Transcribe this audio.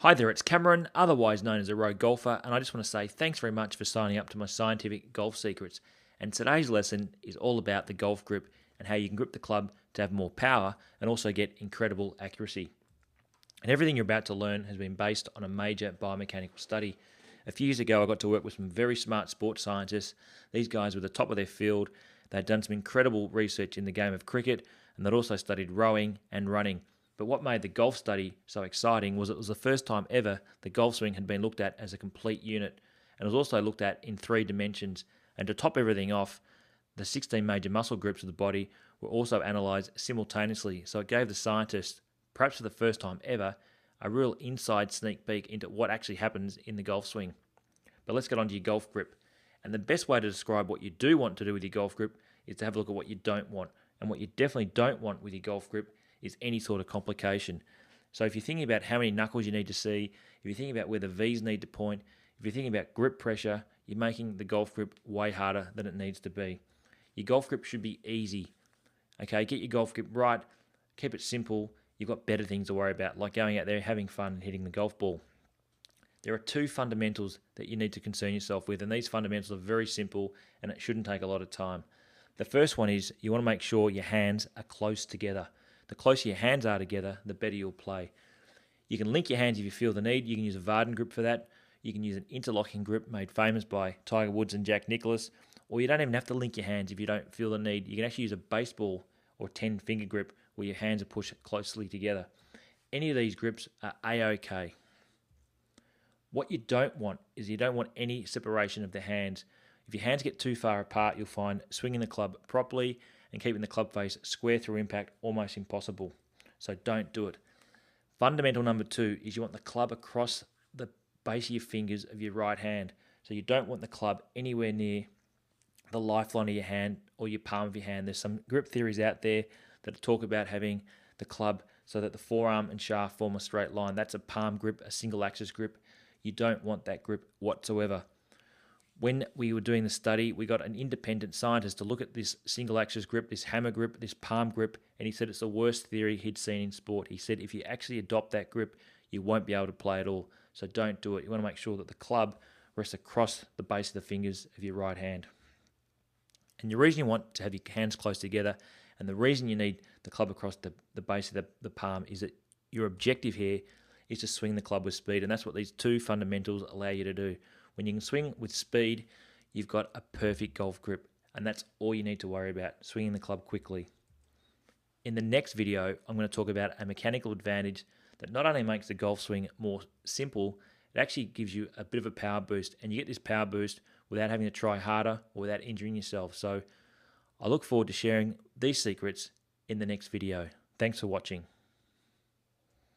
Hi there, it's Cameron, otherwise known as a Rogue Golfer, and I just want to say thanks very much for signing up to my Scientific Golf Secrets. And today's lesson is all about the golf grip and how you can grip the club to have more power and also get incredible accuracy. And everything you're about to learn has been based on a major biomechanical study. A few years ago, I got to work with some very smart sports scientists. These guys were the top of their field. They'd done some incredible research in the game of cricket, and they'd also studied rowing and running. But what made the golf study so exciting was it was the first time ever the golf swing had been looked at as a complete unit, and it was also looked at in 3 dimensions. And to top everything off, the 16 major muscle groups of the body were also analysed simultaneously. So it gave the scientists, perhaps for the first time ever, a real inside sneak peek into what actually happens in the golf swing. But let's get on to your golf grip. And the best way to describe what you do want to do with your golf grip is to have a look at what you don't want. And what you definitely don't want with your golf grip is any sort of complication. So if you're thinking about how many knuckles you need to see, if you're thinking about where the V's need to point, if you're thinking about grip pressure, you're making the golf grip way harder than it needs to be. Your golf grip should be easy. Okay, get your golf grip right, keep it simple. You've got better things to worry about, like going out there, having fun, and hitting the golf ball. There are 2 fundamentals that you need to concern yourself with, and these fundamentals are very simple and it shouldn't take a lot of time. The first one is you want to make sure your hands are close together. The closer your hands are together, the better you'll play. You can link your hands if you feel the need. You can use a Varden grip for that. You can use an interlocking grip made famous by Tiger Woods and Jack Nicklaus. Or you don't even have to link your hands if you don't feel the need. You can actually use a baseball or 10-finger grip where your hands are pushed closely together. Any of these grips are A-OK. What you don't want is you don't want any separation of the hands. If your hands get too far apart, you'll find swinging the club properly and keeping the club face square through impact almost impossible. So don't do it. Fundamental number 2 is you want the club across the base of your fingers of your right hand. So you don't want the club anywhere near the lifeline of your hand or your palm of your hand. There's some grip theories out there that talk about having the club so that the forearm and shaft form a straight line. That's a palm grip, a single axis grip. You don't want that grip whatsoever. When we were doing the study, we got an independent scientist to look at this single axis grip, this hammer grip, this palm grip, and he said it's the worst theory he'd seen in sport. He said if you actually adopt that grip, you won't be able to play at all. So don't do it. You want to make sure that the club rests across the base of the fingers of your right hand. And the reason you want to have your hands close together and the reason you need the club across the base of the palm is that your objective here is to swing the club with speed. And that's what these 2 fundamentals allow you to do. When you can swing with speed, you've got a perfect golf grip. And that's all you need to worry about, swinging the club quickly. In the next video, I'm going to talk about a mechanical advantage that not only makes the golf swing more simple, it actually gives you a bit of a power boost. And you get this power boost without having to try harder or without injuring yourself. So I look forward to sharing these secrets in the next video. Thanks for watching.